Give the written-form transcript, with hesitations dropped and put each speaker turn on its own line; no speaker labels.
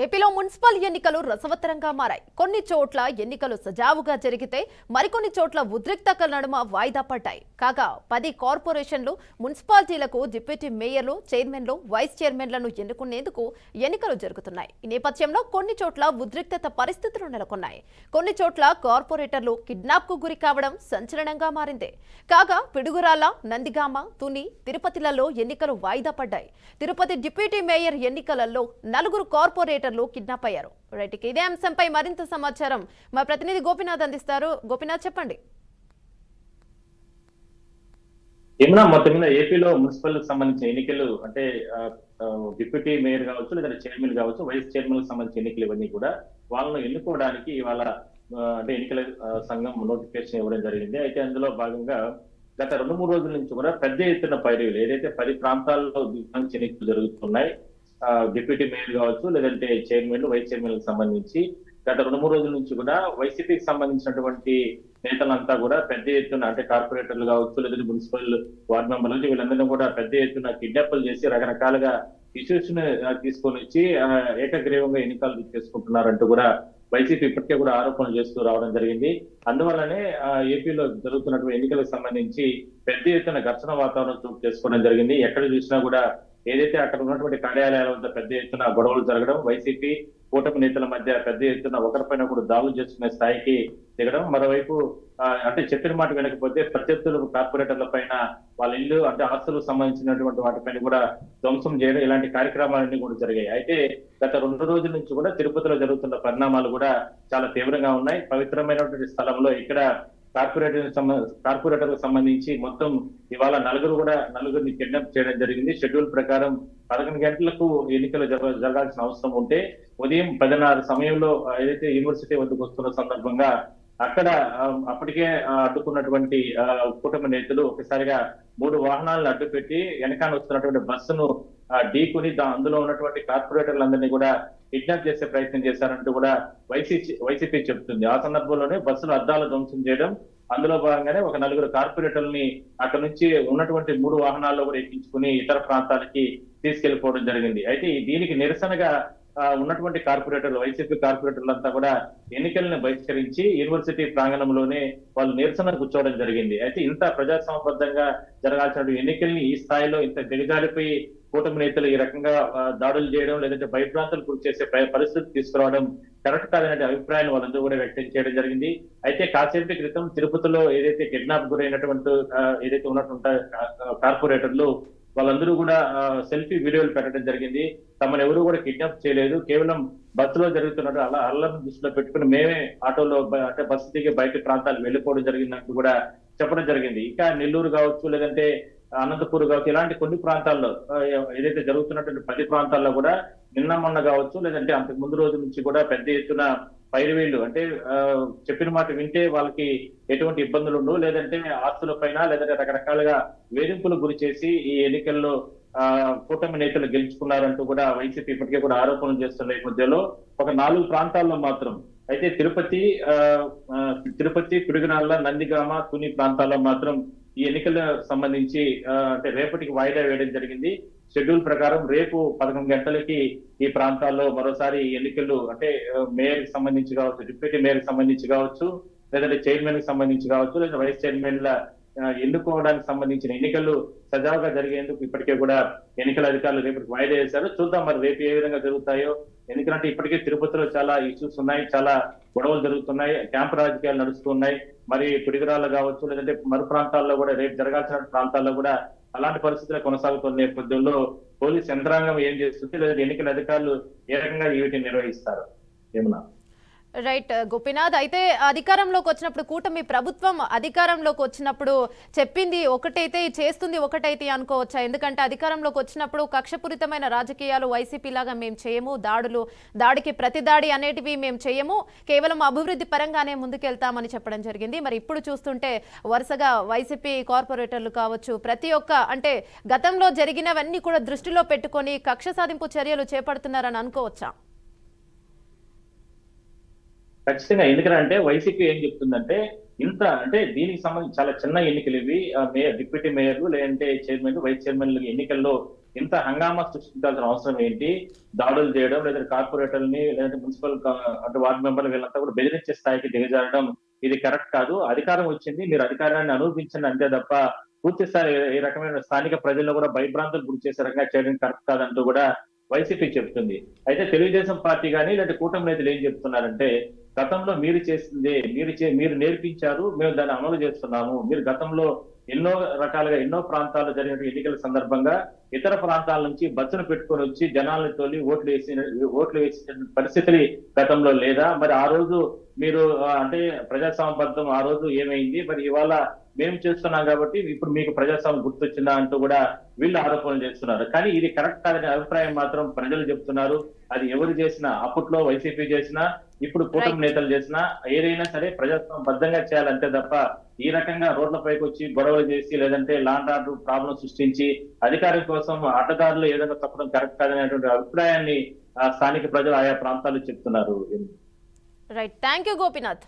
ఏపీలో మున్సిపల్ ఎన్నికలు రసవత్తరంగా మారాయి. కొన్ని చోట్ల ఎన్నికలు సజావుగా జరిగితే మరికొన్ని చోట్ల ఉద్రిక్తతల నడుమ వాయిదా పడ్డాయి. కాగా 10 కార్పొరేషన్లు, మున్సిపాలిటీలకు డిప్యూటీ మేయర్లు, చైర్మన్లు, వైస్ చైర్మన్లను ఎన్నుకునేందుకు ఎన్నికలు జరుగుతున్నాయి. ఈ నేపథ్యంలో కొన్ని చోట్ల ఉద్రిక్తత పరిస్థితులు నెలకొన్నాయి. కొన్ని చోట్ల కార్పొరేటర్లు కిడ్నాప్ కు గురి కావడం సంచలనంగా మారింది. కాగా పిడుగురాల, నందిగామ, తుని, తిరుపతిలలో ఎన్నికలు వాయిదా పడ్డాయి. తిరుపతి డిప్యూటీ మేయర్ ఎన్నికలలో 4 కార్పొరేటర్లు కిడ్నాప్ అయ్యారు. రైట్, ఇదే అంశంపై మరింత సమాచారం మా ప్రతినిధి గోపినాథ్ అందిస్తారు. గోపినాథ్, చెప్పండి.
ఏమన్నా మొత్తం మీద ఏపీలో మున్సిపల్ సంబంధించిన ఎన్నికలు అంటే డిప్యూటీ మేయర్ కావచ్చు, లేదంటే చైర్మన్ కావచ్చు, వైస్ చైర్మన్ సంబంధించిన ఎన్నికలు ఇవన్నీ కూడా వాళ్ళను ఎన్నుకోవడానికి ఇవాళ అంటే ఎన్నికల సంఘం నోటిఫికేషన్ ఇవ్వడం జరిగింది. అయితే అందులో భాగంగా గత 2-3 రోజుల నుంచి కూడా పెద్ద ఎత్తున పైరవీలు ఏదైతే 10 ప్రాంతాల్లో ఎన్నికలు జరుగుతున్నాయి, డిప్యూటీ మేయర్ కావచ్చు, లేదంటే చైర్మన్, వైస్ చైర్మన్ సంబంధించి గత 2-3 రోజుల నుంచి కూడా వైసీపీకి సంబంధించినటువంటి నేతలంతా కూడా పెద్ద ఎత్తున అంటే కార్పొరేటర్లు కావచ్చు, లేదంటే మున్సిపల్ వార్డు మెంబర్లు వీళ్ళందరినీ కూడా పెద్ద ఎత్తున కిడ్నాప్లు చేసి రకరకాలుగా ఇష్యూస్ తీసుకొని వచ్చి ఏకగ్రీవంగా ఎన్నికలు చేసుకుంటున్నారంటూ కూడా వైసీపీ ఇప్పటికే కూడా ఆరోపణలు చేస్తూ రావడం జరిగింది. అందువల్లనే ఏపీలో జరుగుతున్నటువంటి ఎన్నికలకు సంబంధించి పెద్ద ఎత్తున ఘర్షణ వాతావరణం చోటు చేసుకోవడం జరిగింది. ఎక్కడ చూసినా కూడా ఏదైతే అక్కడ ఉన్నటువంటి కార్యాలయాల వద్ద పెద్ద ఎత్తున గొడవలు జరగడం, వైసీపీ కూటమి నేతల మధ్య పెద్ద ఎత్తున ఒకరిపైన కూడా దాడులు చేసుకునే స్థాయికి దిగడం, మరోవైపు అంటే చెప్పిన మాట వినకపోతే ప్రత్యర్థులు కార్పొరేటర్ల పైన వాళ్ళ ఇల్లు అంటే ఆస్తులకు సంబంధించినటువంటి వాటిపైన కూడా ధ్వంసం చేయడం, ఇలాంటి కార్యక్రమాలన్నీ కూడా జరిగాయి. అయితే గత 2 రోజుల నుంచి కూడా తిరుపతిలో జరుగుతున్న పరిణామాలు కూడా చాలా తీవ్రంగా ఉన్నాయి. పవిత్రమైనటువంటి స్థలంలో ఇక్కడ కార్పొరేటర్లకు సంబంధించి మొత్తం ఇవాళ నలుగురిని కిడ్నాప్ చేయడం జరిగింది. షెడ్యూల్ ప్రకారం 11 గంటలకు ఎన్నికలు జరగాల్సిన అవసరం ఉంటే ఉదయం 10:30 సమయంలో ఏదైతే యూనివర్సిటీ వద్దకు వస్తున్న సందర్భంగా అక్కడ అప్పటికే అడ్డుకున్నటువంటి కూటమి నేతలు ఒకసారిగా 3 వాహనాలను అడ్డుపెట్టి వెనకాల వస్తున్నటువంటి బస్సును ఢీకొని అందులో ఉన్నటువంటి కార్పొరేటర్లందరినీ కూడా కిడ్నాప్ చేసే ప్రయత్నం చేశారంటూ కూడా వైసీపీ చెబుతుంది. ఆ సందర్భంలోనే బస్సులు అద్దాలు ధ్వంసం చేయడం, అందులో భాగంగానే ఒక 4 కార్పొరేటర్లని అక్కడ నుంచి ఉన్నటువంటి 3 వాహనాల్లో కూడా ఎక్కించుకుని ఇతర ప్రాంతాలకి తీసుకెళ్లిపోవడం జరిగింది. అయితే దీనికి నిరసనగా ఉన్నటువంటి కార్పొరేటర్లు, వైసీపీ కార్పొరేటర్లంతా కూడా ఎన్నికలను బహిష్కరించి యూనివర్సిటీ ప్రాంగణంలోనే వాళ్ళు నిరసన కూర్చోవడం జరిగింది. అయితే ఇంత ప్రజాస్వామ్యబద్ధంగా జరగాల్సిన ఎన్నికల్ని ఈ స్థాయిలో ఇంత దిగజారిపోయి కూటమి నేతలు ఈ రకంగా దాడులు చేయడం, లేదంటే భయభ్రాంతులు గురి చేసే పరిస్థితి తీసుకురావడం కరెక్ట్ కాదనే అభిప్రాయాన్ని వాళ్ళందరూ కూడా వ్యక్తం చేయడం జరిగింది. అయితే కాసేపటి క్రితం తిరుపతిలో ఏదైతే కిడ్నాప్ గురైనటువంటి ఏదైతే ఉన్నటువంటి కార్పొరేటర్లు వాళ్ళందరూ కూడా సెల్ఫీ వీడియోలు పెట్టడం జరిగింది. తమను ఎవరు కూడా కిడ్నాప్ చేయలేదు, కేవలం బస్సులో జరుగుతున్నట్టు అల్లర్ని దృష్టిలో పెట్టుకుని మేమే ఆటోలో అంటే బస్సు దిగి బయట ప్రాంతాలకు వెళ్ళిపోవడం జరిగిందంటూ కూడా చెప్పడం జరిగింది. ఇంకా నెల్లూరు కావచ్చు, లేదంటే అనంతపూర్ కావచ్చు, ఇలాంటి కొన్ని ప్రాంతాల్లో ఏదైతే జరుగుతున్నటువంటి 10 ప్రాంతాల్లో కూడా నిన్న మొన్న కావచ్చు, లేదంటే అంతకు ముందు రోజు నుంచి కూడా పెద్ద ఎత్తున పైరువీళ్లు అంటే చెప్పిన మాట వింటే వాళ్ళకి ఎటువంటి ఇబ్బందులు ఉండవు, లేదంటే ఆస్తుల పైన లేదంటే రకరకాలుగా వేధింపులకు గురి చేసి ఈ ఎన్నికల్లో కూటమి నేతలు గెలుచుకున్నారంటూ కూడా వైసీపీ ఇప్పటికే కూడా ఆరోపణలు చేస్తున్న నేపథ్యంలో ఒక 4 ప్రాంతాల్లో మాత్రం అయితే తిరుపతి, పిడుగురాళ్ల, నందిగామ, తుని ప్రాంతాల్లో మాత్రం ఈ ఎన్నికలకు సంబంధించి అంటే రేపటికి వాయిదా వేయడం జరిగింది. షెడ్యూల్ ప్రకారం రేపు 11 గంటలకి ఈ ప్రాంతాల్లో మరోసారి ఎన్నికలు అంటే మేయర్ కి సంబంధించి కావచ్చు, డిప్యూటీ మేయర్ కి సంబంధించి కావచ్చు, లేదంటే చైర్మన్ కి సంబంధించి కావచ్చు, లేదా వైస్ చైర్మన్ల ఎన్నుకోవడానికి సంబంధించిన ఎన్నికలు సజావుగా జరిగేందుకు ఇప్పటికే కూడా ఎన్నికల అధికారులు రేపటికి వాయిదా వేశారు. చూద్దాం మరి రేపు ఏ విధంగా జరుగుతాయో. ఎందుకంటే ఇప్పటికే తిరుపతిలో చాలా ఇష్యూస్ ఉన్నాయి, చాలా గొడవలు జరుగుతున్నాయి, క్యాంపు రాజకీయాలు నడుస్తున్నాయి. మరి పిడుగురాళ్ళు కావచ్చు, లేదంటే మరు ప్రాంతాల్లో కూడా రేపు జరగాల్సిన ప్రాంతాల్లో కూడా అలాంటి పరిస్థితులు కొనసాగుతున్న నేపథ్యంలో పోలీస్ యంత్రాంగం ఏం చేస్తుంది, లేదంటే ఎన్నికల అధికారులు ఏ రకంగా వీటిని నిర్వహిస్తారు ఏమన్నా?
రైట్ గోపినాథ్, అయితే అధికారంలోకి వచ్చినప్పుడు కూటమి ప్రభుత్వం అధికారంలోకి వచ్చినప్పుడు చెప్పింది ఒకటైతే చేస్తుంది ఒకటైతే అనుకోవచ్చా? ఎందుకంటే అధికారంలోకి వచ్చినప్పుడు కక్షపూరితమైన రాజకీయాలు వైసీపీ లాగా మేము చేయము, దాడికి ప్రతి దాడి అనేటివి మేము చేయము, కేవలం అభివృద్ధి పరంగానే ముందుకెళ్తామని చెప్పడం జరిగింది. మరి ఇప్పుడు చూస్తుంటే వరుసగా వైసీపీ కార్పొరేటర్లు కావచ్చు, ప్రతి ఒక్క అంటే గతంలో జరిగినవన్నీ కూడా దృష్టిలో పెట్టుకొని కక్ష సాధింపు చర్యలు చేపడుతున్నారని అనుకోవచ్చా?
ఖచ్చితంగా. ఎందుకంటే వైసీపీ ఏం చెప్తుందంటే ఇంత అంటే దీనికి సంబంధించి చాలా చిన్న ఎన్నికలు ఇవి. డిప్యూటీ మేయర్లు లేదంటే చైర్మన్, వైస్ చైర్మన్ ఎన్నికల్లో ఇంత హంగామా సృష్టించాల్సిన అవసరం ఏంటి? దాడులు చేయడం, లేదా కార్పొరేటర్ని, లేదంటే మున్సిపల్ అంటే వార్డు మెంబర్లు వీళ్ళంతా కూడా బెదిరించే స్థాయికి దిగజారడం ఇది కరెక్ట్ కాదు. అధికారం వచ్చింది, మీరు అధికారాన్ని అనుభవించండి అంతే తప్ప పూర్తి స్థాయి ఈ రకమైన స్థానిక ప్రజల్లో కూడా భయభ్రాంతులు గురి చేసే రకంగా చేయడం కరెక్ట్ కాదంటూ కూడా వైసీపీ చెప్తుంది. అయితే తెలుగుదేశం పార్టీ కానీ లేదంటే కూటమి నేతలు ఏం చెప్తున్నారంటే, గతంలో మీరు చేసిందే మీరు నేర్పించారు, మేము దాన్ని అమలు చేస్తున్నాము. మీరు గతంలో ఎన్నో రకాలుగా ఎన్నో ప్రాంతాల్లో జరిగిన ఎన్నికల సందర్భంగా ఇతర ప్రాంతాల నుంచి బస్సును పెట్టుకొని వచ్చి జనాల్ని తోలి ఓట్లు వేసిన పరిస్థితి గతంలో లేదా? మరి ఆ రోజు మీరు అంటే ప్రజాస్వామ్యబద్ధం ఆ రోజు ఏమైంది? మరి ఇవాళ మేము చేస్తున్నాం కాబట్టి ఇప్పుడు మీకు ప్రజాస్వామ్యం గుర్తొచ్చిందా అంటూ కూడా వీళ్ళు ఆరోపణలు చేస్తున్నారు. కానీ ఇది కరెక్ట్ కాదనే అభిప్రాయం మాత్రం ప్రజలు చెప్తున్నారు. అది ఎవరు చేసినా, అప్పట్లో వైసీపీ చేసినా, ఇప్పుడు కూటమి నేతలు చేసినా, ఏదైనా సరే ప్రజాస్వామ్యబద్ధంగా చేయాలంటే తప్ప ఈ రకంగా రోడ్లపైకి వచ్చి గొడవలు చేసి లేదంటే లాండ్ ఆర్డర్ ప్రాబ్లం సృష్టించి అధికారం కోసం అడ్డదారులు ఏదైనా తప్పడం కరెక్ట్ కాదనేటువంటి అభిప్రాయాన్ని స్థానిక ప్రజలు ఆయా ప్రాంతాలు చెప్తున్నారు.
Right, thank you Gopinath.